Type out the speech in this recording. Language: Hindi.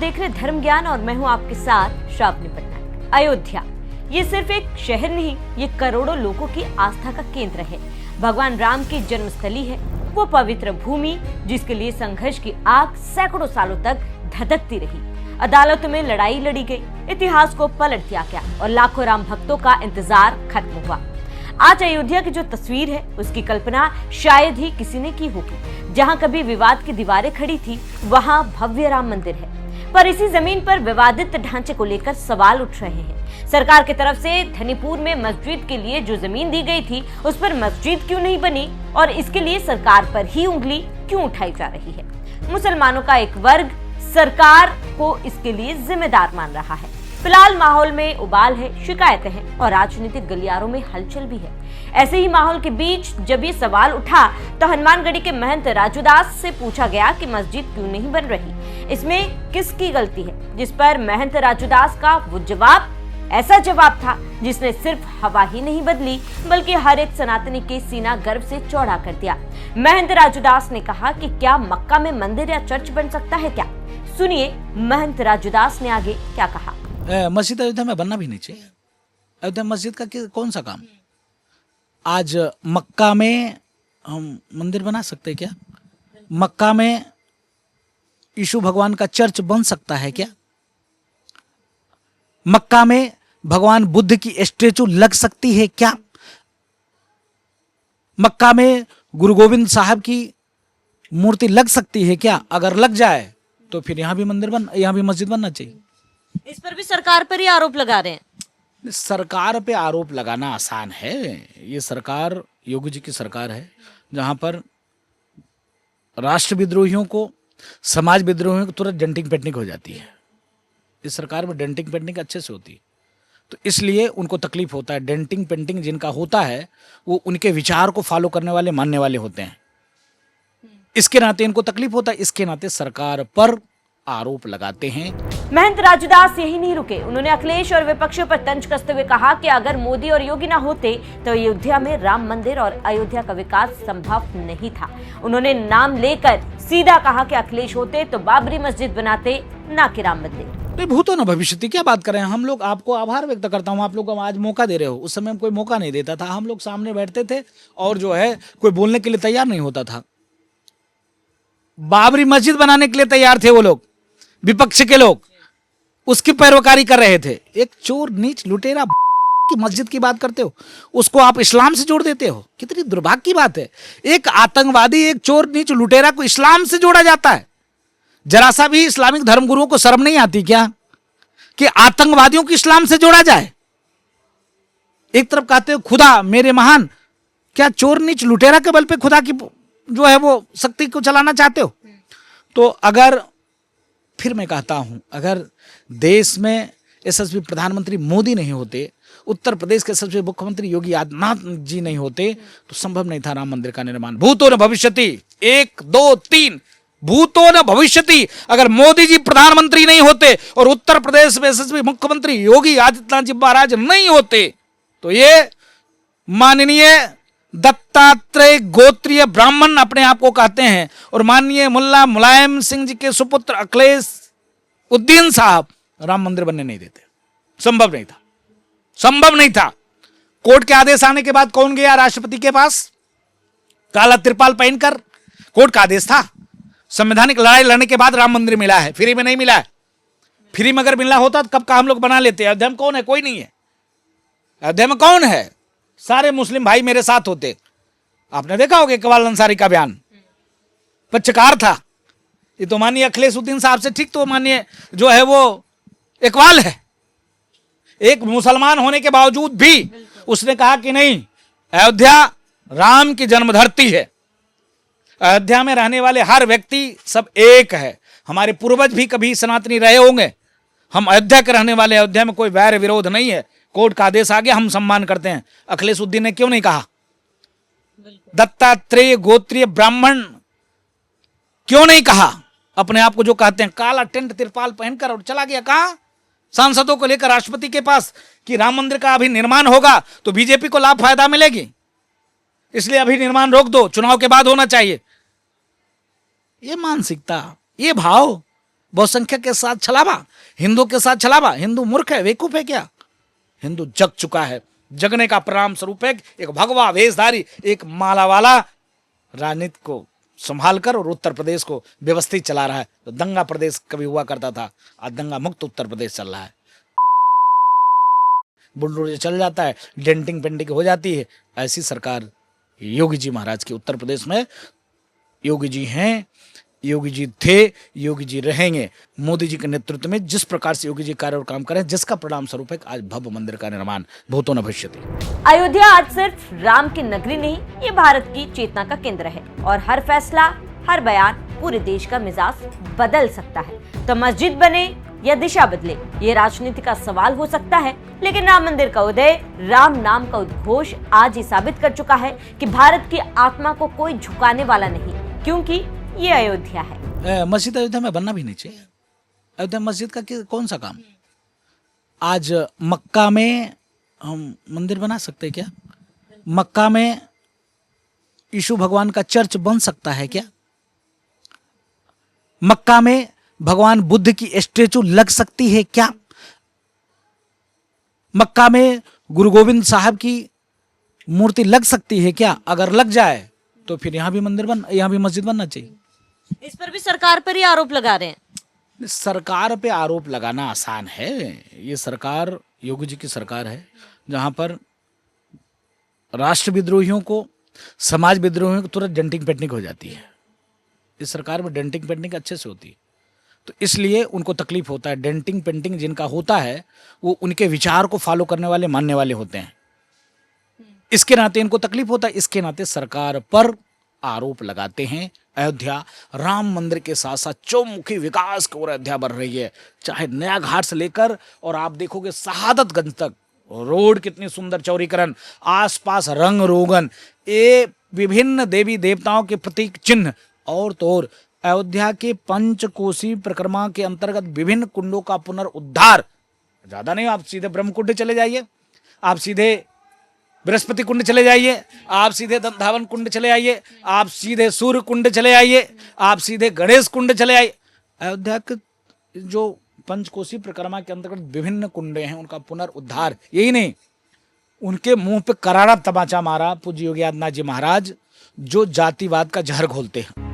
देख रहे धर्म ज्ञान और मैं हूं आपके साथ श्रावणी पटनायक। अयोध्या ये सिर्फ एक शहर नहीं, ये करोड़ों लोगों की आस्था का केंद्र है। भगवान राम की जन्मस्थली है, वो पवित्र भूमि जिसके लिए संघर्ष की आग सैकड़ों सालों तक धधकती रही। अदालतों में लड़ाई लड़ी गई, इतिहास को पलट दिया गया और लाखों राम भक्तों का इंतजार खत्म हुआ। आज अयोध्या की जो तस्वीर है उसकी कल्पना शायद ही किसी ने की होगी। जहां कभी विवाद की दीवारें खड़ी थी, वहां भव्य राम मंदिर है। पर इसी जमीन पर विवादित ढांचे को लेकर सवाल उठ रहे हैं। सरकार की तरफ से धनीपुर में मस्जिद के लिए जो जमीन दी गई थी, उस पर मस्जिद क्यों नहीं बनी और इसके लिए सरकार पर ही उंगली क्यों उठाई जा रही है। मुसलमानों का एक वर्ग सरकार को इसके लिए जिम्मेदार मान रहा है। फिलहाल माहौल में उबाल है, शिकायतें हैं और राजनीतिक गलियारों में हलचल भी है। ऐसे ही माहौल के बीच जब ये सवाल उठा तो हनुमानगढ़ी के महंत राजूदास से पूछा गया कि मस्जिद क्यों नहीं बन रही, इसमें किसकी गलती है। जिस पर महंत राजूदास का वो जवाब ऐसा जवाब था जिसने सिर्फ हवा ही नहीं बदली बल्कि हर एक सनातनी के सीना गर्व से चौड़ा कर दिया। महंत राजूदास ने कहा कि क्या मक्का में मंदिर या चर्च बन सकता है क्या? सुनिए महंत राजूदास ने आगे क्या कहा। मस्जिद अयोध्या में बनना भी नहीं चाहिए। अयोध्या मस्जिद का कौन सा काम? आज मक्का में हम मंदिर बना सकते हैं क्या? मक्का में यीशु भगवान का चर्च बन सकता है क्या? मक्का में भगवान बुद्ध की स्टैचू लग सकती है क्या? मक्का में गुरु गोविंद साहब की मूर्ति लग सकती है क्या? अगर लग जाए तो फिर यहां भी मस्जिद बनना चाहिए। इस पर भी सरकार पर ही आरोप लगा रहे हैं। सरकार पे आरोप लगाना आसान है। ये सरकार योगी जी की सरकार है, जहां पर राष्ट्र विद्रोहियों को, समाज विद्रोहियों को तुरंत डेंटिंग पेंटिंग हो जाती है। इस सरकार में डेंटिंग पेंटिंग अच्छे से होती है, तो इसलिए उनको तकलीफ होता है। डेंटिंग पेंटिंग जिनका होता है वो उनके विचार को फॉलो करने वाले, मानने वाले होते हैं। इसके नाते इनको तकलीफ होता है, इसके नाते सरकार पर आरोप लगाते हैं। महंत राजूदास यही नहीं रुके, उन्होंने अखिलेश और विपक्षों पर तंज कसते हुए कहा कि अगर मोदी और योगी ना होते तो अयोध्या में राम मंदिर और अयोध्या का विकास संभव नहीं था। उन्होंने नाम लेकर सीधा कहा कि अखिलेश होते तो बाबरी मस्जिद बनाते, ना कि राम मंदिर। भूतो न भविष्यति, क्या बात कर रहे हैं हम लोग। आपको आभार व्यक्त करता हूँ, आप लोग आज मौका दे रहे हो। उस समय हम कोई मौका नहीं देता था, हम लोग सामने बैठते थे और जो है कोई बोलने के लिए तैयार नहीं होता था। बाबरी मस्जिद बनाने के लिए तैयार थे वो लोग, विपक्ष के लोग उसकी पैरवकारी कर रहे थे। एक चोर नीच लुटेरा की मस्जिद की बात करते हो, उसको आप इस्लाम से जोड़ देते हो। कितनी दुर्भाग्य की बात है। एक आतंकवादी, एक चोर नीच लुटेरा को इस्लाम से जोड़ा जाता है। जरा सा भी इस्लामिक धर्मगुरुओं को शर्म नहीं आती क्या कि आतंकवादियों को इस्लाम से जोड़ा जाए? एक तरफ कहते हो खुदा मेरे महान, क्या चोर नीच लुटेरा के बल पे खुदा की जो है वो शक्ति को चलाना चाहते हो? तो अगर, फिर मैं कहता हूं, अगर देश में यशस्वी प्रधानमंत्री मोदी नहीं होते, उत्तर प्रदेश के यशस्वी मुख्यमंत्री योगी आदित्यनाथ जी नहीं होते, तो संभव नहीं था राम मंदिर का निर्माण। भूतो न भविष्यति, 1 2 3, भूतो न भविष्यति। अगर मोदी जी प्रधानमंत्री नहीं होते और उत्तर प्रदेश में यशस्वी मुख्यमंत्री योगी आदित्यनाथ जी महाराज नहीं होते, तो ये माननीय दत्तात्रेय गोत्रीय ब्राह्मण अपने आप को कहते हैं और माननीय मुल्ला मुलायम सिंह जी के सुपुत्र अखिलेश उद्दीन साहब राम मंदिर बनने नहीं देते। संभव नहीं था, संभव नहीं था। कोर्ट के आदेश आने के बाद कौन गया राष्ट्रपति के पास? काला तिरपाल पहनकर। कोर्ट का आदेश था। संवैधानिक लड़ाई लड़ने के बाद राम मंदिर मिला है, फ्री में नहीं मिला है। फ्री में अगर मिला होता तो कब का हम लोग बना लेते। अयोध्या में कौन है? कोई नहीं है। अयोध्या में कौन है? सारे मुस्लिम भाई मेरे साथ होते। आपने देखा होगा इकबाल अंसारी का बयान, पक्षकार था। ये तो माननीय अखिलेश उद्दीन साहब से ठीक, तो माननीय जो है वो इकबाल है। एक मुसलमान होने के बावजूद भी उसने कहा कि नहीं, अयोध्या राम की जन्मधरती है। अयोध्या में रहने वाले हर व्यक्ति सब एक है। हमारे पूर्वज भी कभी सनातनी रहे होंगे। हम अयोध्या के रहने वाले, अयोध्या में कोई वैर विरोध नहीं है। कोर्ट का आदेश आ गया, हम सम्मान करते हैं। अखिलेश उद्दीन ने क्यों नहीं कहा? दत्तात्रेय गोत्रीय ब्राह्मण क्यों नहीं कहा? अपने आप को जो कहते हैं काला टेंट तिरपाल पहनकर, और चला गया कहां? सांसदों को लेकर राष्ट्रपति के पास कि राम मंदिर का अभी निर्माण होगा तो बीजेपी को लाभ फायदा मिलेगी, इसलिए अभी निर्माण रोक दो, चुनाव के बाद होना चाहिए। ये मानसिकता, ये भाव बहुसंख्यक के साथ छलावा, हिंदू के साथ छलावा। हिंदू मूर्ख है, बेवकूफ है क्या? हिंदू जग चुका है। जगने का परिणाम स्वरूप है एक भगवा वेशधारी, एक माला वाला राजनीति को संभाल कर और उत्तर प्रदेश को व्यवस्थित चला रहा है। तो दंगा प्रदेश कभी हुआ करता था, आज दंगा मुक्त उत्तर प्रदेश चल रहा है। बुलडोजर चल जाता है, डेंटिंग पेंटिंग हो जाती है। ऐसी सरकार योगी जी महाराज की उत्तर प्रदेश में। योगी जी हैं, योगी जी थे, योगी जी रहेंगे। मोदी जी के नेतृत्व में जिस प्रकार से योगी जी कार्य और काम करें, जिसका परिणाम स्वरूप है आज भव्य मंदिर का निर्माण भूतो न भविष्यति। अयोध्या आज सिर्फ राम की नगरी नहीं, ये भारत की चेतना का केंद्र है और हर फैसला, हर बयान पूरे देश का मिजाज बदल सकता है। तो मस्जिद बने या दिशा बदले, ये राजनीति का सवाल हो सकता है, लेकिन राम मंदिर का उदय, राम नाम का उद्घोष आज ये साबित कर चुका है कि भारत की आत्मा को कोई झुकाने वाला नहीं, क्योंकि ये अयोध्या है। मस्जिद अयोध्या में बनना भी नहीं चाहिए। अयोध्या मस्जिद का कौन सा काम? आज मक्का में हम मंदिर बना सकते हैं क्या? मक्का में यीशु भगवान का चर्च बन सकता है क्या? मक्का में भगवान बुद्ध की स्टेचू लग सकती है क्या? मक्का में गुरु गोविंद साहब की मूर्ति लग सकती है क्या? अगर लग जाए तो फिर यहां भी मस्जिद बनना चाहिए। इस पर भी सरकार पर ही आरोप लगा रहे हैं। सरकार पे आरोप लगाना आसान है। ये सरकार योगी जी की सरकार है, जहां पर राष्ट्र विद्रोहियों को, समाज विद्रोहियों को तुरंत डेंटिंग पेंटिंग हो जाती है। इस सरकार में डेंटिंग पेंटिंग अच्छे से होती है, तो इसलिए उनको तकलीफ होता है। डेंटिंग पेंटिंग जिनका होता है वो उनके विचार को फॉलो करने वाले, मानने वाले होते हैं। इसके नाते इनको तकलीफ होता है, इसके नाते सरकार पर आरोप लगाते हैं। अयोध्या राम मंदिर के साथ साथ चौमुखी विकास की ओर अयोध्या बढ़ रही है, चाहे नया घाट से लेकर और आप देखोगे शहादतगंज तक रोड कितनी सुंदर, चौड़ीकरण, आसपास रंग रोगन, ये विभिन्न देवी देवताओं के प्रतीक चिन्ह। और तो और अयोध्या के पंचकोसी परिक्रमा के अंतर्गत विभिन्न कुंडों का पुनरुद्धार। ज्यादा नहीं, आप सीधे ब्रह्म कुंड चले जाइए, आप सीधे बृहस्पति कुंड चले जाइए, आप सीधे दंधावन कुंड चले आइए, आप सीधे सूर्य कुंड चले आइए, आप सीधे गणेश कुंड चले आइए। अयोध्या के जो पंचकोसी परिक्रमा के अंतर्गत विभिन्न कुंडे हैं, उनका पुनरुद्धार। यही नहीं, उनके मुंह पे करारा तमाचा मारा पूज्य योगी आदित्यनाथ जी महाराज, जो जातिवाद का जहर घोलते हैं।